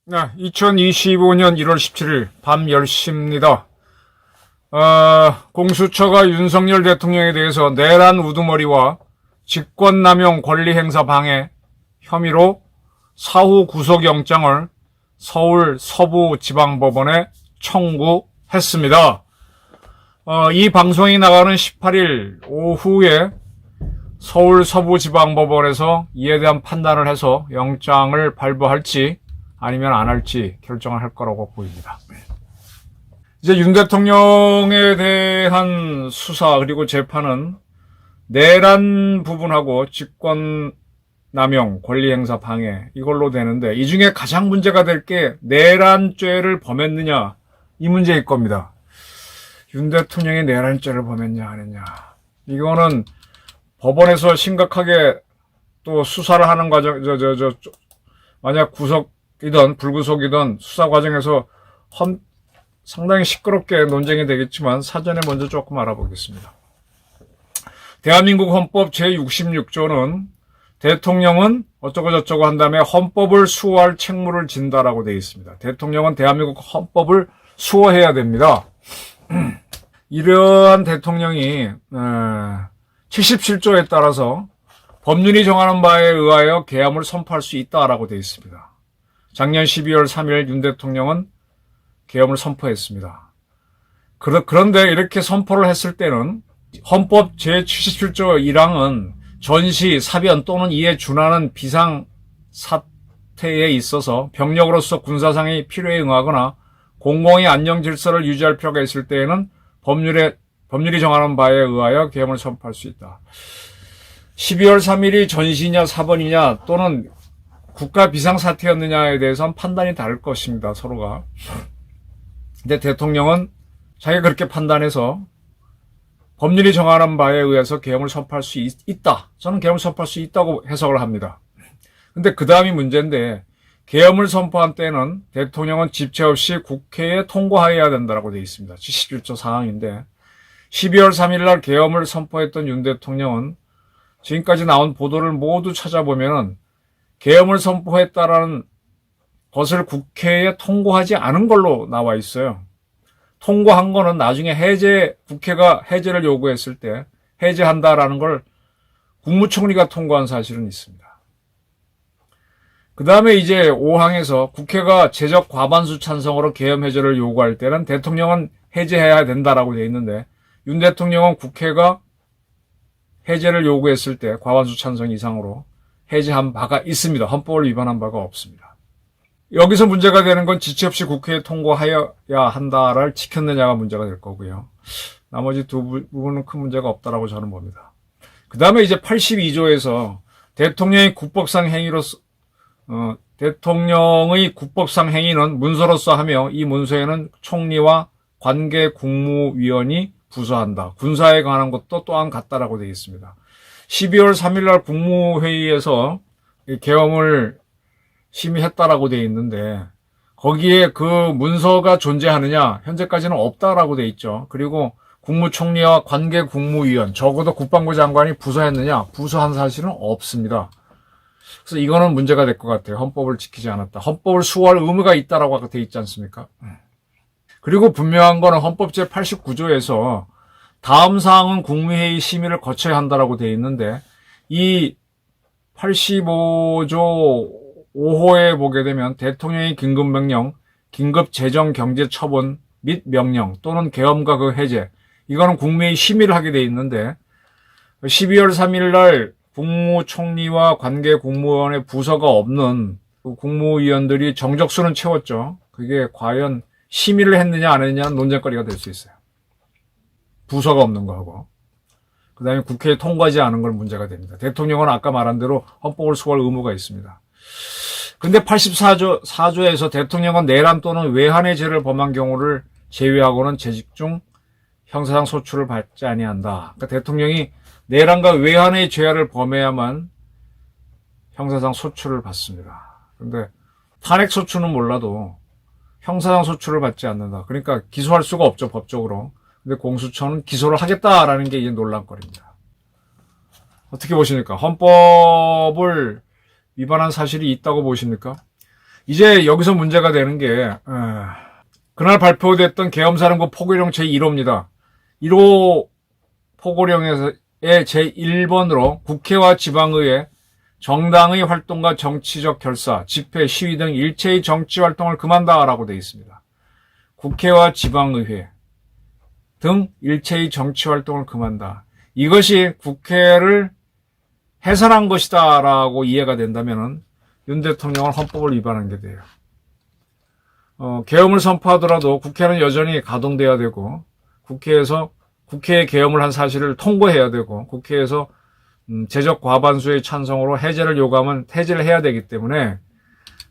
네, 2025년 1월 17일 밤 10시입니다. 공수처가 윤석열 대통령에 대해서 내란 우두머리와 직권남용 권리행사 방해 혐의로 사후 구속영장을 서울 서부지방법원에 청구했습니다. 이 방송이 나가는 18일 오후에 서울 서부지방법원에서 이에 대한 판단을 해서 영장을 발부할지 아니면 안 할지 결정을 할 거라고 보입니다. 이제 윤 대통령에 대한 수사 그리고 재판은 내란 부분하고 직권남용, 권리행사 방해 이걸로 되는데 이 중에 가장 문제가 될 게 내란죄를 범했느냐 이 문제일 겁니다. 윤 대통령이 내란죄를 범했냐 안 했냐 이거는 법원에서 심각하게 또 수사를 하는 과정 만약 구속이든 불구속이든 수사 과정에서 상당히 시끄럽게 논쟁이 되겠지만 사전에 먼저 조금 알아보겠습니다. 대한민국 헌법 제66조는 대통령은 어쩌고저쩌고 한 다음에 헌법을 수호할 책무를 진다라고 되어 있습니다. 대통령은 대한민국 헌법을 수호해야 됩니다. 이러한 대통령이 77조에 따라서 법률이 정하는 바에 의하여 계엄을 선포할 수 있다라고 되어 있습니다. 작년 12월 3일 윤 대통령은 계엄을 선포했습니다. 그런데 이렇게 선포를 했을 때는 헌법 제77조 1항은 전시, 사변 또는 이에 준하는 비상 사태에 있어서 병력으로서 군사상의 필요에 응하거나 공공의 안녕 질서를 유지할 필요가 있을 때에는 법률이 정하는 바에 의하여 계엄을 선포할 수 있다. 12월 3일이 전시냐 사변이냐 또는 국가 비상사태였느냐에 대해서는 판단이 다를 것입니다. 서로가. 근데 대통령은 자기가 그렇게 판단해서 법률이 정하는 바에 의해서 계엄을 선포할 수 있다. 저는 계엄을 선포할 수 있다고 해석을 합니다. 근데 그 다음이 문제인데 계엄을 선포한 때는 대통령은 집체 없이 국회에 통과해야 된다고 되어 있습니다. 77조 사항인데 12월 3일 날 계엄을 선포했던 윤 대통령은 지금까지 나온 보도를 모두 찾아보면은 계엄을 선포했다라는 것을 국회에 통과하지 않은 걸로 나와 있어요. 통과한 거는 나중에 국회가 해제를 요구했을 때 해제한다라는 걸 국무총리가 통과한 사실은 있습니다. 그 다음에 이제 5항에서 국회가 제적 과반수 찬성으로 계엄 해제를 요구할 때는 대통령은 해제해야 된다라고 되어 있는데 윤 대통령은 국회가 해제를 요구했을 때 과반수 찬성 이상으로 해제한 바가 있습니다. 헌법을 위반한 바가 없습니다. 여기서 문제가 되는 건 지체 없이 국회에 통과해야 한다를 지켰느냐가 문제가 될 거고요. 나머지 두 부분은 큰 문제가 없다라고 저는 봅니다. 그 다음에 이제 82조에서 대통령의 국법상 행위는 문서로서 하며 이 문서에는 총리와 관계 국무위원이 부서한다. 군사에 관한 것도 또한 같다라고 되어 있습니다. 12월 3일 날 국무회의에서 계엄을 심의했다라고 되어 있는데 거기에 그 문서가 존재하느냐 현재까지는 없다라고 되어 있죠. 그리고 국무총리와 관계 국무위원 적어도 국방부 장관이 부서했느냐 부서한 사실은 없습니다. 그래서 이거는 문제가 될 것 같아요. 헌법을 지키지 않았다. 헌법을 수호할 의무가 있다라고 되어 있지 않습니까? 그리고 분명한 거는 헌법 제89조에서 다음 사항은 국무회의 심의를 거쳐야 한다라고 되어 있는데 이 85조 5호에 보게 되면 대통령의 긴급명령, 긴급재정경제처분 및 명령 또는 계엄과 그 해제 이거는 국무회의 심의를 하게 되어 있는데 12월 3일 날 국무총리와 관계 국무원의 부서가 없는 그 국무위원들이 정적수는 채웠죠. 그게 과연 심의를 했느냐 안 했느냐는 논쟁거리가 될 수 있어요. 부서가 없는 거하고. 그 다음에 국회에 통과하지 않은 건 문제가 됩니다. 대통령은 아까 말한 대로 헌법을 수호할 의무가 있습니다. 근데 84조에서 대통령은 내란 또는 외환의 죄를 범한 경우를 제외하고는 재직 중 형사상 소출을 받지 아니한다. 그러니까 대통령이 내란과 외환의 죄를 범해야만 형사상 소출을 받습니다. 근데 탄핵 소추는 몰라도 형사상 소추를 받지 않는다. 그러니까 기소할 수가 없죠, 법적으로. 근데 공수처는 기소를 하겠다라는 게 이제 논란거리입니다. 어떻게 보십니까? 헌법을 위반한 사실이 있다고 보십니까? 이제 여기서 문제가 되는 게 그날 발표됐던 계엄사령부 포고령 제1호입니다. 1호 포고령의 제1번으로 국회와 지방의회, 정당의 활동과 정치적 결사, 집회, 시위 등 일체의 정치 활동을 금한다라고 되어 있습니다. 국회와 지방의회 등 일체의 정치 활동을 금한다. 이것이 국회를 해산한 것이다라고 이해가 된다면은 윤 대통령은 헌법을 위반한 게 돼요. 계엄을 선포하더라도 국회는 여전히 가동돼야 되고, 국회에 계엄을 한 사실을 통보해야 되고, 국회에서 제적 과반수의 찬성으로 해제를 요구하면 해제를 해야 되기 때문에,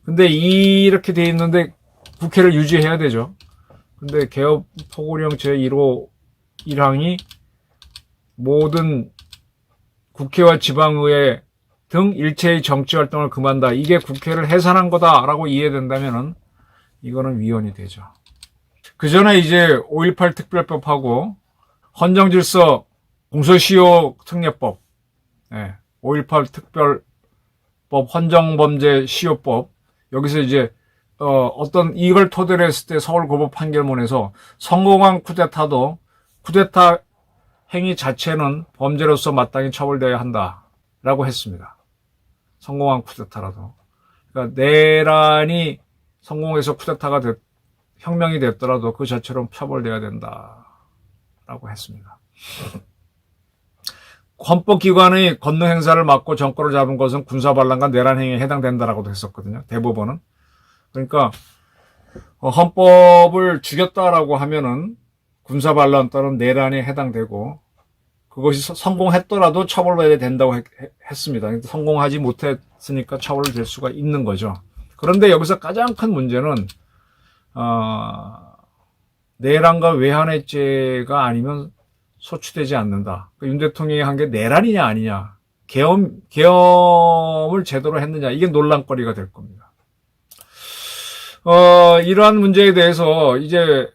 근데 이렇게 돼 있는데 국회를 유지해야 되죠. 근데 계엄 포고령 제1호 1항이 모든 국회와 지방의회 등 일체의 정치 활동을 금한다. 이게 국회를 해산한 거다라고 이해된다면은 이거는 위헌이 되죠. 그 전에 이제 5.18 특별법하고 헌정질서 공소시효 특례법, 5.18 특별법 헌정범죄 시효법, 여기서 이제 어떤 이걸 토대로 했을 때 서울고법 판결문에서 성공한 쿠데타도 쿠데타 행위 자체는 범죄로서 마땅히 처벌되어야 한다라고 했습니다. 성공한 쿠데타라도. 그러니까 내란이 성공해서 쿠데타가 혁명이 됐더라도 그 자체로 처벌돼야 된다라고 했습니다. 헌법기관의 권능 행사를 막고 정권을 잡은 것은 군사반란과 내란 행위에 해당된다라고도 했었거든요. 대법원은. 그러니까 헌법을 죽였다라고 하면은 군사반란 또는 내란에 해당되고, 그것이 성공했더라도 처벌해야 된다고 했습니다. 성공하지 못했으니까 처벌될 수가 있는 거죠. 그런데 여기서 가장 큰 문제는 내란과 외환해죄가 아니면 소추되지 않는다. 윤 대통령이 한 게 내란이냐 아니냐, 계엄을 제대로 했느냐, 이게 논란거리가 될 겁니다. 이러한 문제에 대해서 이게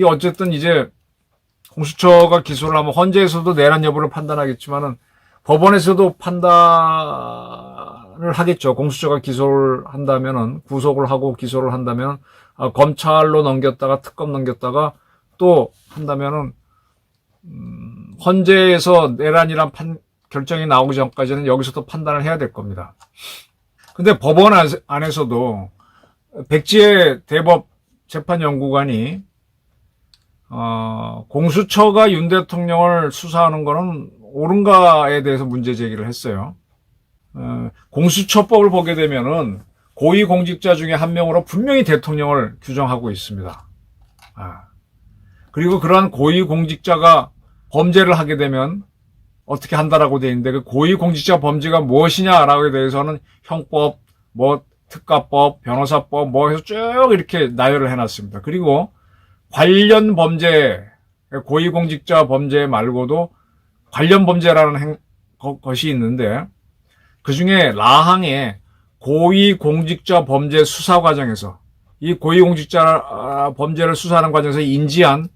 어쨌든 이제 공수처가 기소를 하면 헌재에서도 내란 여부를 판단하겠지만은 법원에서도 판단을 하겠죠. 공수처가 기소를 한다면은, 구속을 하고 기소를 한다면, 검찰로 넘겼다가 특검 넘겼다가 또 한다면은, 헌재에서 내란이란 결정이 나오기 전까지는 여기서도 판단을 해야 될 겁니다. 근데 법원 안에서도 백지혜 대법 재판연구관이 공수처가 윤 대통령을 수사하는 거는 옳은가에 대해서 문제 제기를 했어요. 공수처법을 보게 되면은 고위공직자 중에 한 명으로 분명히 대통령을 규정하고 있습니다. 그리고 그러한 고위공직자가 범죄를 하게 되면 어떻게 한다라고 되어 있는데, 그 고위공직자 범죄가 무엇이냐라고에 대해서는 형법, 특가법, 변호사법, 해서 쭉 이렇게 나열을 해놨습니다. 그리고 관련 범죄, 고위공직자 범죄 말고도 관련 범죄라는 것이 있는데, 그 중에 라항에 고위공직자 범죄 수사 과정에서, 이 고위공직자 범죄를 수사하는 과정에서 인지한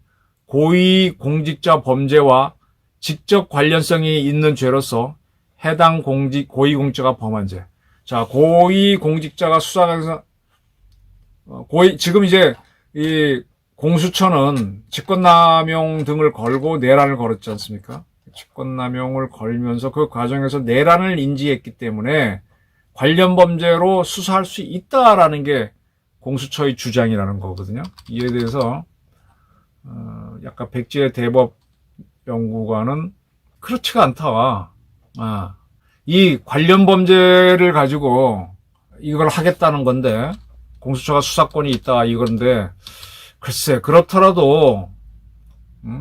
고위공직자 범죄와 직접 관련성이 있는 죄로서 해당 고위공직자가 범한 죄. 자, 고위공직자가 수사에서 지금 이제 이 공수처는 직권남용 등을 걸고 내란을 걸었지 않습니까? 직권남용을 걸면서 그 과정에서 내란을 인지했기 때문에 관련 범죄로 수사할 수 있다라는 게 공수처의 주장이라는 거거든요. 이에 대해서 약간 백지혜 대법 연구관은 그렇지가 않다. 이 관련 범죄를 가지고 이걸 하겠다는 건데, 공수처가 수사권이 있다 이건데, 글쎄 그렇더라도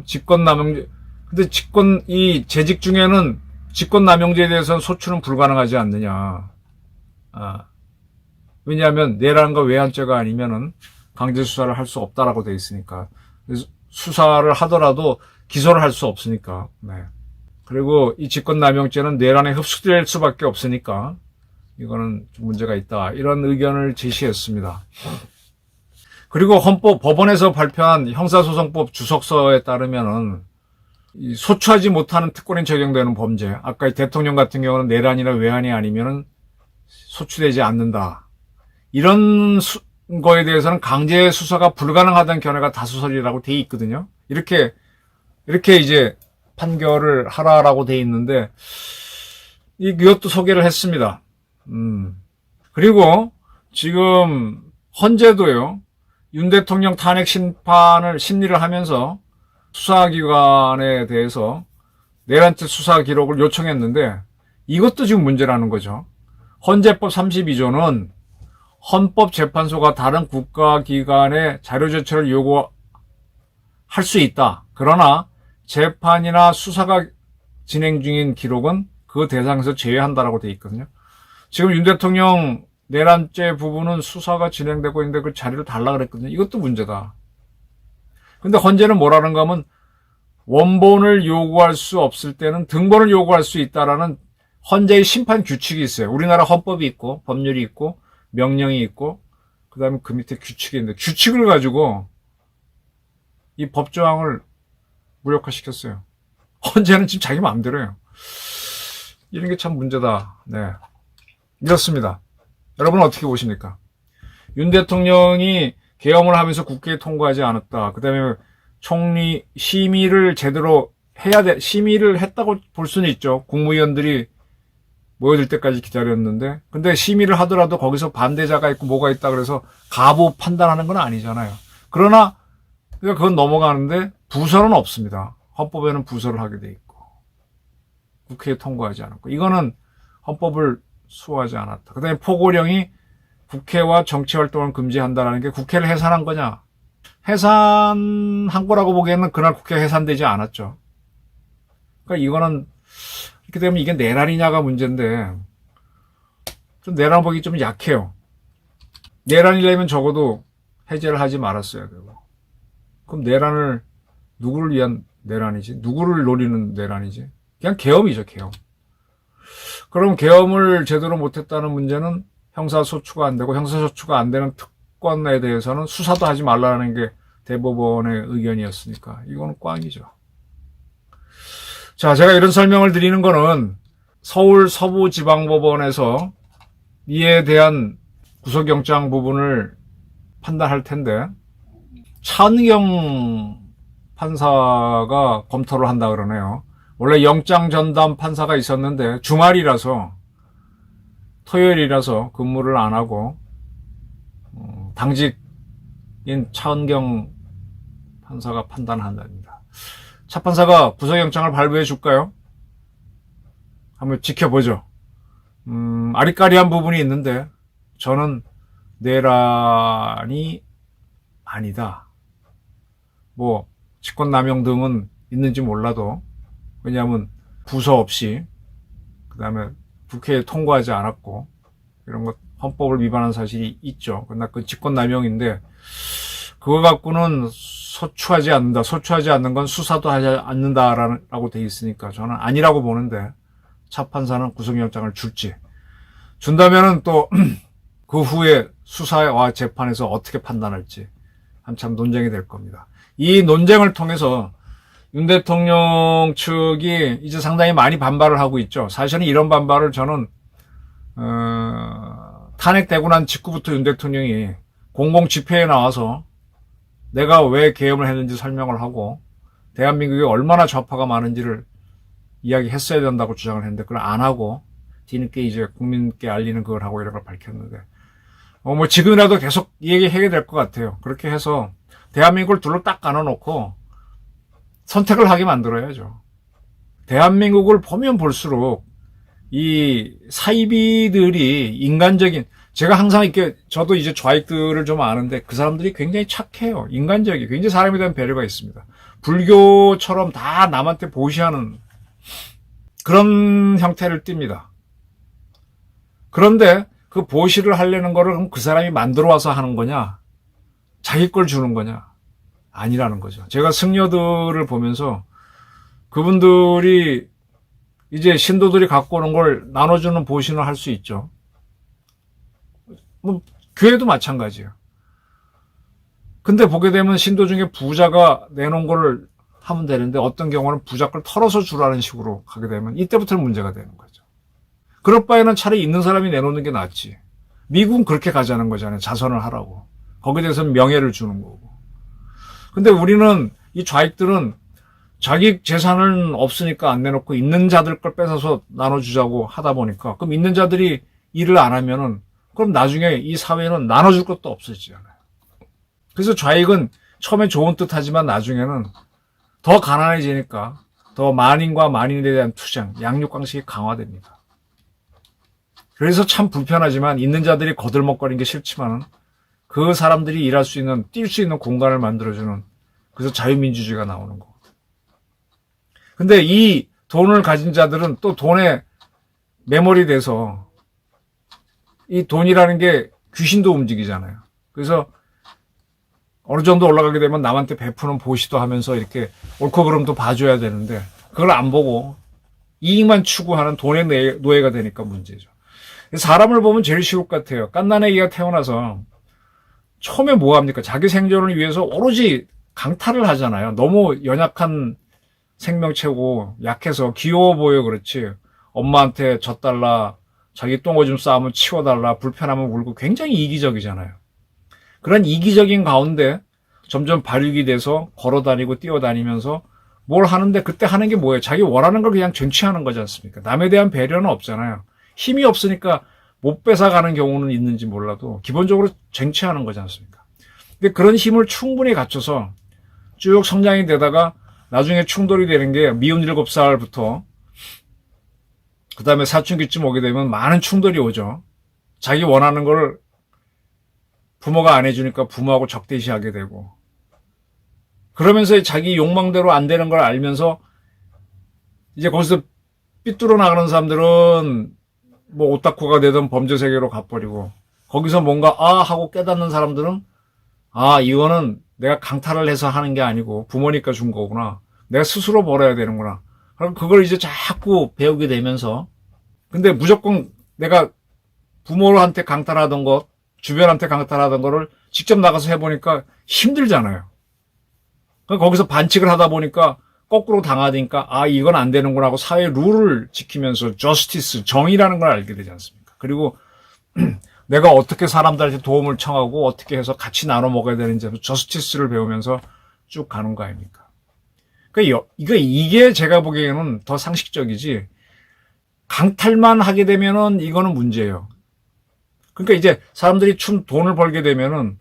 직권남용죄, 근데 이 재직 중에는 직권남용죄에 대해서는 소추는 불가능하지 않느냐. 왜냐하면 내란과 외환죄가 아니면은 강제 수사를 할 수 없다라고 돼 있으니까. 그래서 수사를 하더라도 기소를 할 수 없으니까. 네. 그리고 이 직권남용죄는 내란에 흡수될 수밖에 없으니까 이거는 좀 문제가 있다, 이런 의견을 제시했습니다. 그리고 법원에서 발표한 형사소송법 주석서에 따르면은 이 소추하지 못하는 특권이 적용되는 범죄. 아까 이 대통령 같은 경우는 내란이나 외환이 아니면은 소추되지 않는다. 이런 거에 대해서는 강제 수사가 불가능하다는 견해가 다수설이라고 돼 있거든요. 이렇게 이제 판결을 하라라고 돼 있는데 이것도 소개를 했습니다. 그리고 지금 헌재도요. 윤 대통령 탄핵 심리를 하면서 수사기관에 대해서 내란죄 수사 기록을 요청했는데 이것도 지금 문제라는 거죠. 헌재법 32조는 헌법재판소가 다른 국가기관의 자료 제출을 요구할 수 있다. 그러나 재판이나 수사가 진행 중인 기록은 그 대상에서 제외한다라고 돼 있거든요. 지금 윤 대통령 내란죄 부분은 수사가 진행되고 있는데 그 자료를 달라 그랬거든요. 이것도 문제다. 근데 헌재는 뭐라는가 하면 원본을 요구할 수 없을 때는 등본을 요구할 수 있다라는 헌재의 심판 규칙이 있어요. 우리나라 헌법이 있고 법률이 있고 명령이 있고 그다음에 그 밑에 규칙이 있는데 규칙을 가지고 이 법조항을 무력화시켰어요. 헌재는 지금 자기 마음대로 해요. 이런 게 참 문제다. 네. 이렇습니다. 여러분은 어떻게 보십니까? 윤 대통령이 계엄을 하면서 국회에 통과하지 않았다. 그 다음에 총리 심의를 제대로 심의를 했다고 볼 수는 있죠. 국무위원들이 모여들 때까지 기다렸는데. 근데 심의를 하더라도 거기서 반대자가 있고 뭐가 있다 그래서 가부 판단하는 건 아니잖아요. 그러나 그건 넘어가는데 부서는 없습니다. 헌법에는 부서를 하게 돼 있고. 국회에 통과하지 않았고. 이거는 헌법을 수호하지 않았다. 그 다음에 포고령이 국회와 정치활동을 금지한다는 게 국회를 해산한 거냐? 해산한 거라고 보기에는 그날 국회 해산되지 않았죠. 그러니까 이거는 이렇게 되면 이게 내란이냐가 문제인데 좀 내란 보기 좀 약해요. 내란이라면 적어도 해제를 하지 말았어야 되고. 그럼 내란을 누구를 위한 내란이지? 누구를 노리는 내란이지? 그냥 계엄이죠, 계엄. 그럼 계엄을 제대로 못했다는 문제는 형사소추가 안 되고 형사소추가 안 되는 특권에 대해서는 수사도 하지 말라는 게 대법원의 의견이었으니까 이거는 꽝이죠. 자, 제가 이런 설명을 드리는 거는 서울 서부지방법원에서 이에 대한 구속영장 부분을 판단할 텐데 차은경 판사가 검토를 한다 그러네요. 원래 영장 전담 판사가 있었는데 주말이라서 토요일이라서 근무를 안 하고 당직인 차은경 판사가 판단한답니다. 차 판사가 구속영장을 발부해 줄까요? 한번 지켜보죠. 아리까리한 부분이 있는데 저는 내란이 아니다. 뭐 직권남용 등은 있는지 몰라도 왜냐하면 부서 없이 그 다음에 국회에 통과하지 않았고 이런 것 헌법을 위반한 사실이 있죠. 그러나 그 직권남용인데 그거 갖고는 소추하지 않는다. 소추하지 않는 건 수사도 하지 않는다라고 돼 있으니까 저는 아니라고 보는데 차 판사는 구속영장을 줄지 준다면은 또 그 후에 수사와 재판에서 어떻게 판단할지 한참 논쟁이 될 겁니다. 이 논쟁을 통해서 윤 대통령 측이 이제 상당히 많이 반발을 하고 있죠. 사실은 이런 반발을 저는 탄핵되고 난 직후부터 윤 대통령이 공공 집회에 나와서 내가 왜 계엄을 했는지 설명을 하고 대한민국에 얼마나 좌파가 많은지를 이야기했어야 된다고 주장을 했는데 그걸 안 하고 뒤늦게 이제 국민께 알리는 그걸 하고 이런 걸 밝혔는데 뭐 지금이라도 계속 얘기해야 될 것 같아요. 그렇게 해서 대한민국을 둘러 딱 가눠놓고 선택을 하게 만들어야죠. 대한민국을 보면 볼수록 이 사이비들이 인간적인 제가 항상 이렇게 저도 이제 좌익들을 좀 아는데 그 사람들이 굉장히 착해요. 인간적이 굉장히 사람에 대한 배려가 있습니다. 불교처럼 다 남한테 보시하는 그런 형태를 띱니다. 그런데 그 보시를 하려는 거를 그럼 그 사람이 만들어 와서 하는 거냐? 자기 걸 주는 거냐? 아니라는 거죠. 제가 승려들을 보면서 그분들이 이제 신도들이 갖고 오는 걸 나눠주는 보신을 할 수 있죠. 뭐 교회도 마찬가지예요. 근데 보게 되면 신도 중에 부자가 내놓은 걸 하면 되는데 어떤 경우는 부자 걸 털어서 주라는 식으로 가게 되면 이때부터는 문제가 되는 거죠. 그럴 바에는 차라리 있는 사람이 내놓는 게 낫지. 미국은 그렇게 가자는 거잖아요. 자선을 하라고. 거기에 대해서는 명예를 주는 거고. 근데 우리는 이 좌익들은 자기 재산은 없으니까 안 내놓고 있는 자들 걸 뺏어서 나눠주자고 하다 보니까 그럼 있는 자들이 일을 안 하면은 그럼 나중에 이 사회는 나눠줄 것도 없어지잖아요. 그래서 좌익은 처음에 좋은 뜻 하지만 나중에는 더 가난해지니까 더 만인과 만인에 대한 투쟁, 양육강식이 강화됩니다. 그래서 참 불편하지만 있는 자들이 거들먹거리는 게 싫지만은 그 사람들이 일할 수 있는, 뛸 수 있는 공간을 만들어주는, 그래서 자유민주주의가 나오는 거고. 근데 이 돈을 가진 자들은 또 돈에 매몰이 돼서 이 돈이라는 게 귀신도 움직이잖아요. 그래서 어느 정도 올라가게 되면 남한테 베푸는 보시도 하면서 이렇게 옳고 그름도 봐줘야 되는데 그걸 안 보고 이익만 추구하는 돈의 노예가 되니까 문제죠. 사람을 보면 제일 쉬울 것 같아요. 갓난아기가 태어나서 처음에 뭐 합니까? 자기 생존을 위해서 오로지 강탈을 하잖아요. 너무 연약한 생명체고 약해서 귀여워 보여 그렇지. 엄마한테 젖달라, 자기 똥오줌 싸면 치워달라, 불편하면 울고 굉장히 이기적이잖아요. 그런 이기적인 가운데 점점 발육이 돼서 걸어다니고 뛰어다니면서 뭘 하는데 그때 하는 게 뭐예요? 자기 원하는 걸 그냥 쟁취하는 거지 않습니까? 남에 대한 배려는 없잖아요. 힘이 없으니까 못 뺏어가는 경우는 있는지 몰라도 기본적으로 쟁취하는 거지 않습니까? 근데 그런 힘을 충분히 갖춰서 쭉 성장이 되다가 나중에 충돌이 되는 게 미운 7살부터 그 다음에 사춘기쯤 오게 되면 많은 충돌이 오죠. 자기 원하는 걸 부모가 안 해주니까 부모하고 적대시하게 되고 그러면서 자기 욕망대로 안 되는 걸 알면서 이제 거기서 삐뚤어 나가는 사람들은 뭐 오타쿠가 되든 범죄 세계로 가버리고 거기서 뭔가 하고 깨닫는 사람들은 이거는 내가 강탈을 해서 하는 게 아니고 부모니까 준 거구나. 내가 스스로 벌어야 되는구나. 그럼 그걸 이제 자꾸 배우게 되면서 근데 무조건 내가 부모한테 강탈하던 것 주변한테 강탈하던 거를 직접 나가서 해보니까 힘들잖아요. 거기서 반칙을 하다 보니까 거꾸로 당하니까 이건 안 되는구나 하고 사회 룰을 지키면서 저스티스, 정의라는 걸 알게 되지 않습니까? 그리고 내가 어떻게 사람들한테 도움을 청하고 어떻게 해서 같이 나눠 먹어야 되는지 저스티스를 배우면서 쭉 가는 거 아닙니까? 그러니까 이게 제가 보기에는 더 상식적이지 강탈만 하게 되면은 이거는 문제예요. 그러니까 이제 사람들이 돈을 벌게 되면은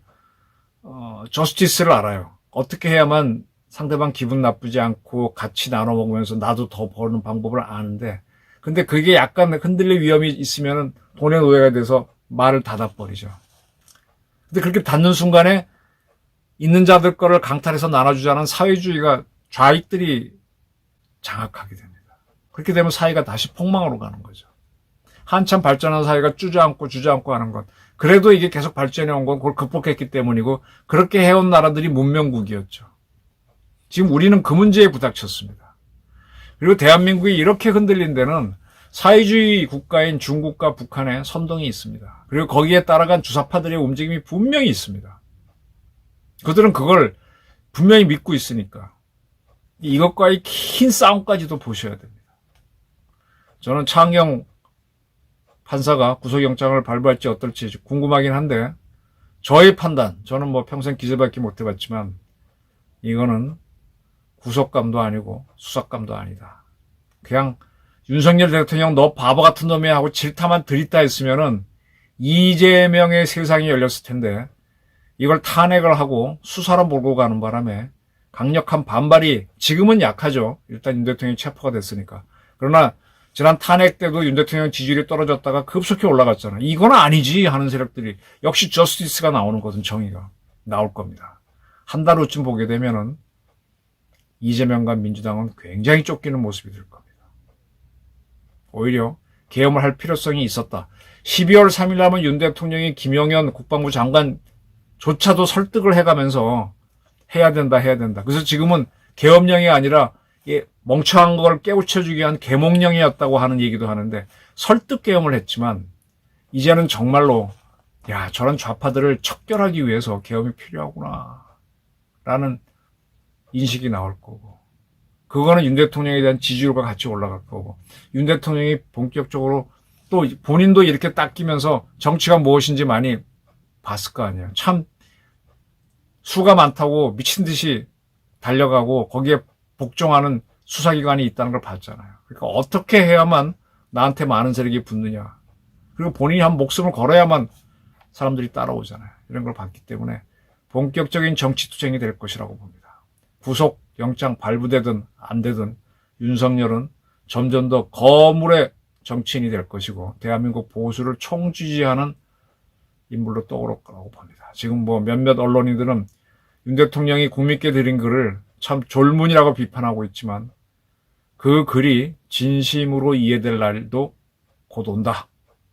저스티스를 알아요. 어떻게 해야만 상대방 기분 나쁘지 않고 같이 나눠 먹으면서 나도 더 버는 방법을 아는데 근데 그게 약간 흔들릴 위험이 있으면은 돈의 노예가 돼서 말을 닫아버리죠. 근데 그렇게 닫는 순간에 있는 자들 거를 강탈해서 나눠주자는 사회주의가 좌익들이 장악하게 됩니다. 그렇게 되면 사회가 다시 폭망으로 가는 거죠. 한참 발전한 사회가 주저앉고 하는 것. 그래도 이게 계속 발전해 온 건 그걸 극복했기 때문이고 그렇게 해온 나라들이 문명국이었죠. 지금 우리는 그 문제에 부닥쳤습니다. 그리고 대한민국이 이렇게 흔들린 데는 사회주의 국가인 중국과 북한의 선동이 있습니다. 그리고 거기에 따라간 주사파들의 움직임이 분명히 있습니다. 그들은 그걸 분명히 믿고 있으니까 이것과의 긴 싸움까지도 보셔야 됩니다. 저는 차은경 판사가 구속영장을 발부할지 어떨지 궁금하긴 한데 저의 판단, 저는 뭐 평생 기소밖에 못 해봤지만 이거는 구속감도 아니고 수사감도 아니다. 그냥 윤석열 대통령 너 바보 같은 놈이야 하고 질타만 들이다 했으면은 이재명의 세상이 열렸을 텐데 이걸 탄핵을 하고 수사로 몰고 가는 바람에 강력한 반발이 지금은 약하죠. 일단 윤 대통령이 체포가 됐으니까. 그러나 지난 탄핵 때도 윤 대통령 지지율이 떨어졌다가 급속히 올라갔잖아. 이건 아니지 하는 세력들이 역시 저스티스가 나오는 거든 정의가 나올 겁니다. 한 달 후쯤 보게 되면은 이재명과 민주당은 굉장히 쫓기는 모습이 될 겁니다. 오히려 계엄을 할 필요성이 있었다. 12월 3일 날면 윤 대통령이 김영현 국방부 장관조차도 설득을 해가면서 해야 된다. 그래서 지금은 계엄령이 아니라 멍청한 걸 깨우쳐주기 위한 계몽령이었다고 하는 얘기도 하는데 설득 계엄을 했지만 이제는 정말로 저런 좌파들을 척결하기 위해서 계엄이 필요하구나. 라는 인식이 나올 거고, 그거는 윤 대통령에 대한 지지율과 같이 올라갈 거고, 윤 대통령이 본격적으로 또 본인도 이렇게 딱 끼면서 정치가 무엇인지 많이 봤을 거 아니에요. 참 수가 많다고 미친 듯이 달려가고 거기에 복종하는 수사기관이 있다는 걸 봤잖아요. 그러니까 어떻게 해야만 나한테 많은 세력이 붙느냐. 그리고 본인이 한 목숨을 걸어야만 사람들이 따라오잖아요. 이런 걸 봤기 때문에 본격적인 정치투쟁이 될 것이라고 봅니다. 구속 영장 발부되든 안 되든 윤석열은 점점 더 거물의 정치인이 될 것이고 대한민국 보수를 총지지하는 인물로 떠오를 거라고 봅니다. 지금 뭐 몇몇 언론인들은 윤 대통령이 국민께 드린 글을 참 졸문이라고 비판하고 있지만 그 글이 진심으로 이해될 날도 곧 온다.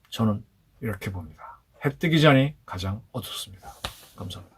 저는 이렇게 봅니다. 해 뜨기 전이 가장 어둡습니다. 감사합니다.